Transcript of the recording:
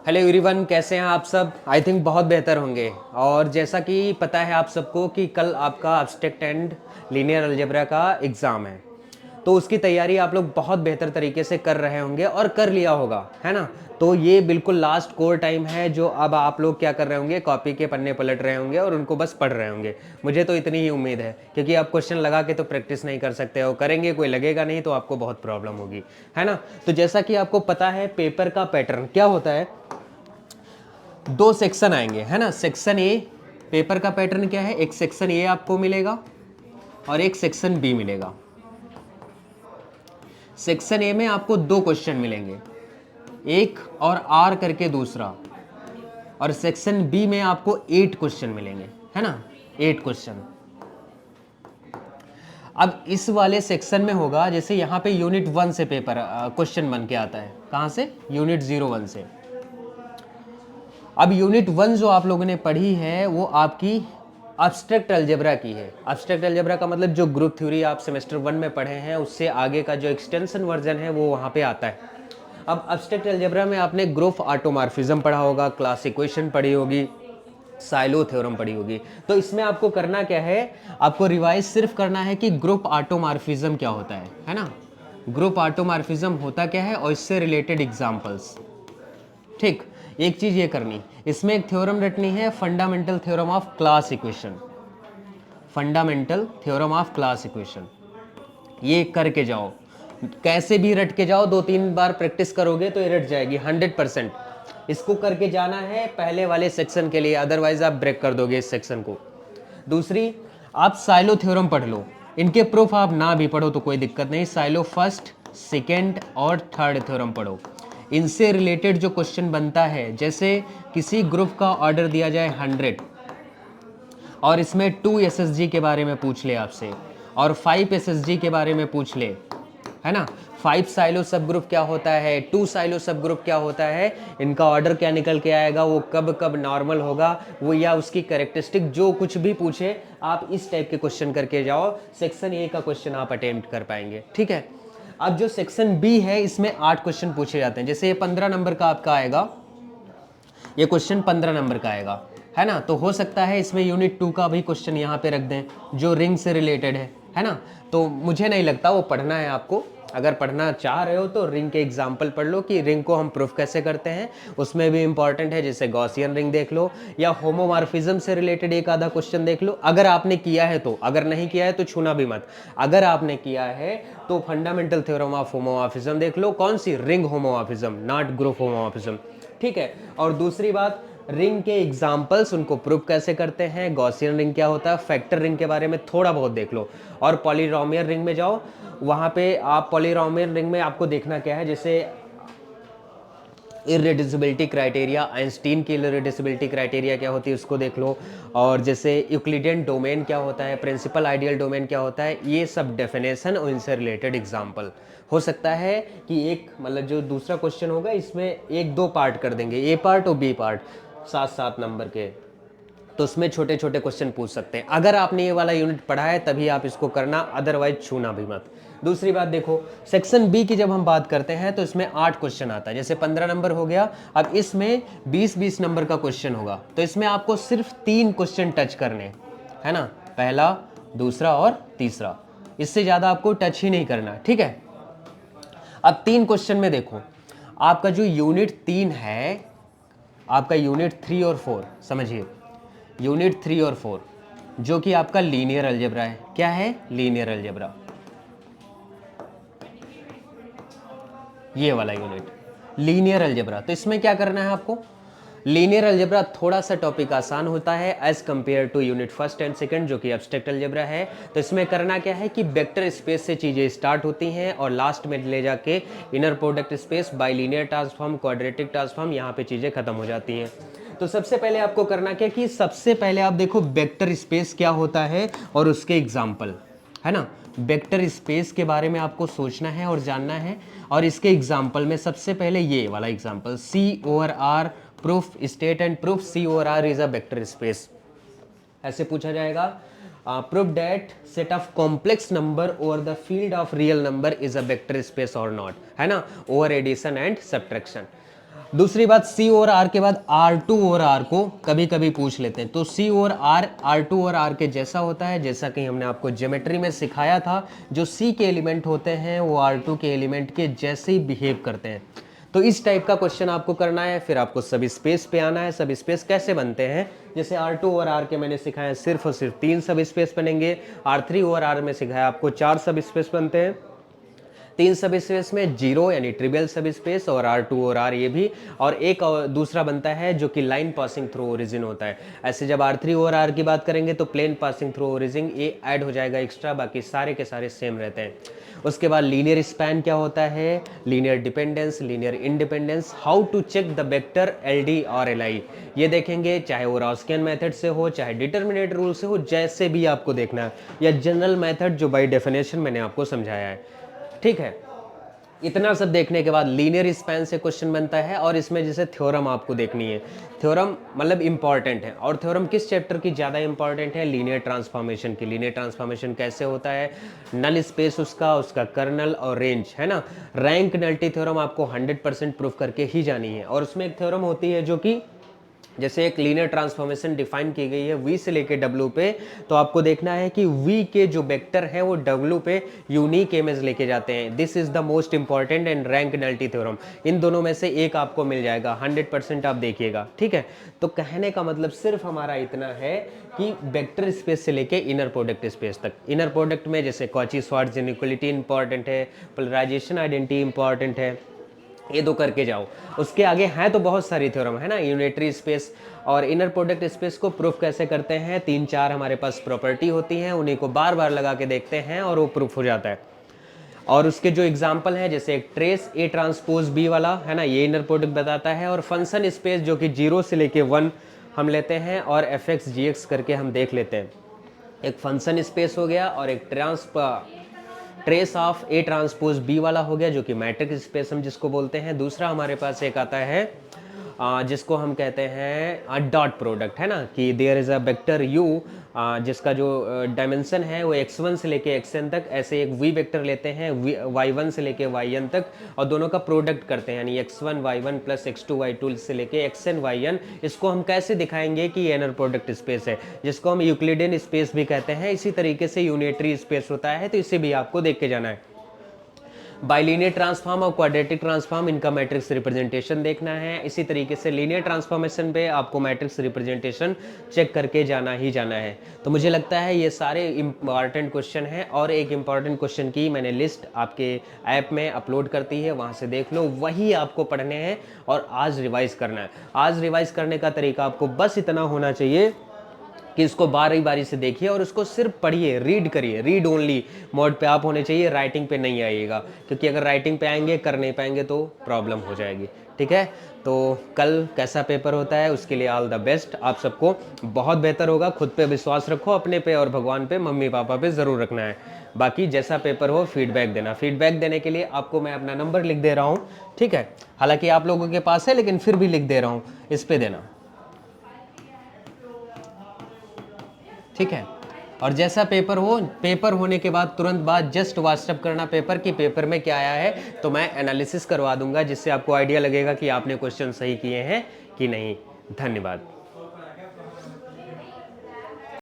Hello everyone, कैसे हैं आप सब। आई थिंक बहुत बेहतर होंगे। और जैसा कि पता है आप सबको कि कल आपका एब्स्ट्रैक्ट एंड लीनियर अलजेब्रा का एग्ज़ाम है, तो उसकी तैयारी आप लोग बहुत बेहतर तरीके से कर रहे होंगे और कर लिया होगा, है ना। तो ये बिल्कुल लास्ट कोर टाइम है जो अब आप लोग क्या कर रहे होंगे, कॉपी के पन्ने पलट रहे होंगे और उनको बस पढ़ रहे होंगे। मुझे तो इतनी ही उम्मीद है, क्योंकि आप क्वेश्चन लगा के तो प्रैक्टिस नहीं कर सकते हो, करेंगे कोई लगेगा नहीं तो आपको बहुत प्रॉब्लम होगी, है ना। तो जैसा कि आपको पता है पेपर का पैटर्न क्या होता है, दो सेक्शन आएंगे, है ना। सेक्शन ए, पेपर का पैटर्न क्या है, एक सेक्शन ए आपको मिलेगा और एक सेक्शन बी मिलेगा। सेक्शन ए में आपको दो क्वेश्चन मिलेंगे, एक और आर करके दूसरा, और सेक्शन बी में आपको 8 क्वेश्चन मिलेंगे, है ना, 8 क्वेश्चन। अब इस वाले सेक्शन में होगा, जैसे यहाँ पे यूनिट 1 से पेपर क्वेश्चन बन के आता है, कहाँ से, यूनिट 01 से। अब यूनिट 1 जो आप लोगों ने पढ़ी है वो आपकी एब्स्ट्रैक्ट अलजेब्रा की है। एब्स्ट्रैक्ट अलजेब्रा का मतलब जो ग्रुप थ्योरी आप सेमेस्टर 1 में पढ़े हैं उससे आगे का जो एक्सटेंशन वर्जन है वो वहाँ पे आता है। अब एब्स्ट्रैक्ट अलजेब्रा में आपने ग्रुप ऑटोमॉर्फिज्म पढ़ा होगा, क्लास इक्वेशन पढ़ी होगी, साइलो थ्योरम पढ़ी होगी। तो इसमें आपको करना क्या है, आपको रिवाइज सिर्फ करना है कि ग्रुप ऑटोमॉर्फिज्म क्या होता है ना। ग्रुप ऑटोमॉर्फिज्म होता क्या है और इससे रिलेटेड एग्जाम्पल्स। ठीक, एक चीज ये करनी, इसमें एक थ्योरम रटनी है, fundamental theorem of class equation. Fundamental theorem of class equation ये करके जाओ, कैसे भी रट के जाओ, 2-3 बार प्रैक्टिस करोगे तो ये रट जाएगी 100%। इसको करके जाना है पहले वाले सेक्शन के लिए, अदरवाइज आप ब्रेक कर दोगे इस सेक्शन को। दूसरी, आप साइलो थ्योरम पढ़ लो, इनके प्रूफ आप ना भी पढ़ो तो कोई दिक्कत नहीं, साइलो फर्स्ट, सेकेंड और थर्ड थ्योरम पढ़ो। इनसे रिलेटेड जो क्वेश्चन बनता है, जैसे किसी ग्रुप का ऑर्डर दिया जाए 100 और इसमें 2 SSG के बारे में पूछ ले आपसे और 5 SSG के बारे में पूछ ले, है ना। 5 साइलो सब ग्रुप क्या होता है, 2 साइलो सब ग्रुप क्या होता है, इनका ऑर्डर क्या निकल के आएगा, वो कब कब नॉर्मल होगा, वो या उसकी कैरेक्टरिस्टिक जो कुछ भी पूछे, आप इस टाइप के क्वेश्चन करके जाओ, सेक्शन ए का क्वेश्चन आप अटेम्प्ट कर पाएंगे, ठीक है। अब जो सेक्शन बी है इसमें 8 क्वेश्चन पूछे जाते हैं, जैसे ये 15 नंबर का आपका आएगा, ये क्वेश्चन 15 नंबर का आएगा, है ना। तो हो सकता है इसमें यूनिट 2 का भी क्वेश्चन यहाँ पे रख दें जो रिंग से रिलेटेड है ना। तो मुझे नहीं लगता वो पढ़ना है आपको, अगर पढ़ना चाह रहे हो तो रिंग के एग्जाम्पल पढ़ लो कि रिंग को हम प्रूफ कैसे करते हैं, उसमें भी इंपॉर्टेंट है, जैसे गॉसियन रिंग देख लो या होमोमॉर्फिज्म से रिलेटेड एक आधा क्वेश्चन देख लो, अगर आपने किया है तो। अगर नहीं किया है तो छूना भी मत, अगर आपने किया है तो फंडामेंटल थ्योरम ऑफ होमोमॉर्फिज्म देख लो, कौन सी, ring homomorphism, not group homomorphism, ठीक है। और दूसरी बात, रिंग के एग्जाम्पल्स, उनको प्रूफ कैसे करते हैं, गॉसियन रिंग क्या होता है, फैक्टर रिंग के बारे में थोड़ा बहुत देख लो। और पॉलीनॉमियल रिंग में जाओ, वहाँ पे आप पॉलीनॉमियल रिंग में आपको देखना क्या है, जैसे इररेड्यूसिबिलिटी क्राइटेरिया, आइंस्टीन की इररेड्यूसिबिलिटी क्राइटेरिया क्या होती है उसको देख लो, और जैसे यूक्लिडियन डोमेन क्या होता है, प्रिंसिपल आइडियल डोमेन क्या होता है, ये सब डेफिनेशन और इनसे रिलेटेड एग्जाम्पल। हो सकता है कि एक मतलब जो दूसरा क्वेश्चन होगा इसमें 1-2 पार्ट कर देंगे, ए पार्ट और बी पार्ट, 7-7 नंबर के, तो उसमें छोटे छोटे क्वेश्चन पूछ सकते हैं। अगर आपने ये वाला यूनिट पढ़ा है तभी आप इसको करना, अदरवाइज छूना भी मत। दूसरी बात देखो, सेक्शन बी की जब हम बात करते हैं तो इसमें 8 क्वेश्चन आता है, जैसे 15 नंबर हो गया, अब इसमें 20-20 नंबर का क्वेश्चन होगा, तो इसमें आपको सिर्फ 3 क्वेश्चन टच करने, है ना, पहला, दूसरा और तीसरा, इससे ज़्यादा आपको टच ही नहीं करना, ठीक है। अब 3 क्वेश्चन में देखो, आपका जो यूनिट 3 है, आपका यूनिट 3 और 4 समझिए, यूनिट 3 और 4 जो कि आपका लीनियर अलजेब्रा है, क्या है, लीनियर अलजेब्रा, ये वाला यूनिट लीनियर अलजेब्रा। तो इसमें क्या करना है आपको, लीनियर अलजेब्रा थोड़ा सा टॉपिक आसान होता है as compare to unit first and second जो कि एब्स्ट्रैक्ट अलजेब्रा है। तो इसमें करना क्या है कि वेक्टर स्पेस से चीज़ें स्टार्ट होती हैं और लास्ट में ले जाके inner product space, bilinear transform, quadratic transform, यहाँ पे चीज़ें खत्म हो जाती हैं। तो सबसे पहले आपको करना क्या कि सबसे पहले आप देखो वेक्टर स्पेस क्या होता है और उसके एग्जाम्पल, है ना। वेक्टर स्पेस के बारे में आपको सोचना है और जानना है, और इसके एग्जाम्पल में सबसे पहले ये वाला example, C over R proof, state and proof C over R is a vector space, ऐसे पूछा जाएगा। Proof that set of complex number over the field of real number is a vector space और not, है ना, over addition and subtraction. दूसरी बात, सी और are के बाद R2 और R को कभी कभी पूछ लेते हैं, तो सी और आर R2 और R के जैसा होता है, जैसा कि हमने आपको ज्योमेट्री में सिखाया था। जो सी के एलिमेंट होते हैं वो R2 के एलिमेंट के जैसे ही बिहेव करते हैं। तो इस टाइप का क्वेश्चन आपको करना है। फिर आपको सब स्पेस पे आना है। सब स्पेस कैसे बनते हैं, जैसे R2 और R के मैंने सिखाया सिर्फ और सिर्फ 3 सब स्पेस बनेंगे। R3 और R में सिखाया आपको 4 सब स्पेस बनते हैं। 3 सब स्पेस में 0 यानी ट्रिवियल सब स्पेस और R2 और R ये भी, और एक और दूसरा बनता है जो कि लाइन पासिंग थ्रू ओरिजिन होता है। ऐसे जब R3 और R की बात करेंगे तो प्लेन पासिंग थ्रू ओरिजिन ये ऐड हो जाएगा एक्स्ट्रा, बाकी सारे के सारे सेम रहते हैं। उसके बाद लीनियर स्पैन क्या होता है, linear dependence, linear independence, how to check the vector LD और LI ये देखेंगे, चाहे वो रॉस्कियन मेथड से हो, चाहे डिटर्मिनेट रूल से हो, जैसे भी आपको देखना है, या जनरल मेथड जो बाय डेफिनेशन मैंने आपको समझाया है। ठीक है, इतना सब देखने के बाद लीनियर स्पैन से क्वेश्चन बनता है, और इसमें जैसे थ्योरम आपको देखनी है। थ्योरम मतलब इंपॉर्टेंट है, और थ्योरम किस चैप्टर की ज़्यादा इंपॉर्टेंट है, लीनियर ट्रांसफॉर्मेशन की। लीनियर ट्रांसफॉर्मेशन कैसे होता है, नल स्पेस उसका कर्नल और रेंज है ना। रैंक नल्टी थ्योरम आपको 100% प्रूफ करके ही जानी है। और उसमें एक थ्योरम होती है जो कि जैसे एक लीनियर ट्रांसफॉर्मेशन डिफाइन की गई है V से लेके W पे, तो आपको देखना है कि V के जो वेक्टर है वो W पे यूनिक इमेज लेके जाते हैं। This is the most important and rank nullity theorem. इन दोनों में से एक आपको मिल जाएगा, 100% आप देखिएगा। ठीक है, तो कहने का मतलब सिर्फ हमारा इतना है कि वेक्टर स्पेस से लेके इनर प्रोडक्ट स्पेस तक। इनर प्रोडक्ट में जैसे कॉची श्वार्ट्ज इनइक्वालिटी इंपॉर्टेंट है, पोलराइजेशन आइडेंटिटी इंपॉर्टेंट है, ये दो करके जाओ। उसके आगे हैं तो बहुत सारी थ्योरम है ना, यूनिटरी स्पेस और इनर प्रोडक्ट स्पेस को प्रूफ कैसे करते हैं, 3-4 हमारे पास प्रॉपर्टी होती हैं, उन्हीं को बार बार लगा के देखते हैं और वो प्रूफ हो जाता है। और उसके जो एग्जाम्पल हैं, जैसे एक ट्रेस A ट्रांसपोज B वाला है ना, ये इनर प्रोडक्ट बताता है। और फंक्शन स्पेस जो कि 0 से लेके 1 हम लेते हैं, और fx gx करके हम देख लेते हैं। एक फंक्शन स्पेस हो गया, और एक trace of A transpose B वाला हो गया, जो कि मैट्रिक्स स्पेस हम जिसको बोलते हैं। दूसरा हमारे पास एक आता है जिसको हम कहते हैं डॉट प्रोडक्ट है ना, कि there is a vector u जिसका जो डायमेंशन है वो x1 से लेके xn तक, ऐसे एक v वेक्टर लेते हैं y1 से लेके yn तक, और दोनों का प्रोडक्ट करते हैं, यानी x1 y1 plus x2 y2 से लेके xn yn। इसको हम कैसे दिखाएंगे कि इनर प्रोडक्ट स्पेस है, जिसको हम यूक्लिडियन स्पेस भी कहते हैं। इसी तरीके से यूनिटरी स्पेस होता है, तो इसे भी आपको देख के जाना है। बाइलिनियर ट्रांसफॉर्म और क्वाड्रेटिक ट्रांसफॉर्म, इनका मैट्रिक्स रिप्रेजेंटेशन देखना है। इसी तरीके से लीनियर ट्रांसफॉर्मेशन पे आपको मैट्रिक्स रिप्रेजेंटेशन चेक करके जाना ही जाना है। तो मुझे लगता है ये सारे इंपॉर्टेंट क्वेश्चन हैं, और एक इंपॉर्टेंट क्वेश्चन की मैंने लिस्ट आपके ऐप में अपलोड करती है, वहाँ से देख लो, वही आपको पढ़ने हैं और आज रिवाइज करना है। आज रिवाइज करने का तरीका आपको बस इतना होना चाहिए कि इसको बारी बारी से देखिए और उसको सिर्फ पढ़िए, रीड करिए। रीड ओनली मोड पे आप होने चाहिए, राइटिंग पे नहीं आइएगा, क्योंकि अगर राइटिंग पे आएंगे, कर नहीं पाएंगे तो प्रॉब्लम हो जाएगी। ठीक है, तो कल कैसा पेपर होता है उसके लिए ऑल द बेस्ट। आप सबको बहुत बेहतर होगा। खुद पे विश्वास रखो, अपने पे और भगवान पे, मम्मी पापा पे ज़रूर रखना है। बाकी जैसा पेपर हो फीडबैक देना। फीडबैक देने के लिए आपको मैं अपना नंबर लिख दे रहा हूँ। ठीक है, हालांकि आप लोगों के पास है लेकिन फिर भी लिख दे रहा हूँ, इस पे देना। ठीक है, और जैसा पेपर हो, पेपर होने के बाद तुरंत बाद जस्ट व्हाट्सएप करना पेपर कि पेपर में क्या आया है, तो मैं एनालिसिस करवा दूंगा, जिससे आपको आइडिया लगेगा कि आपने क्वेश्चन सही किए हैं कि नहीं। धन्यवाद।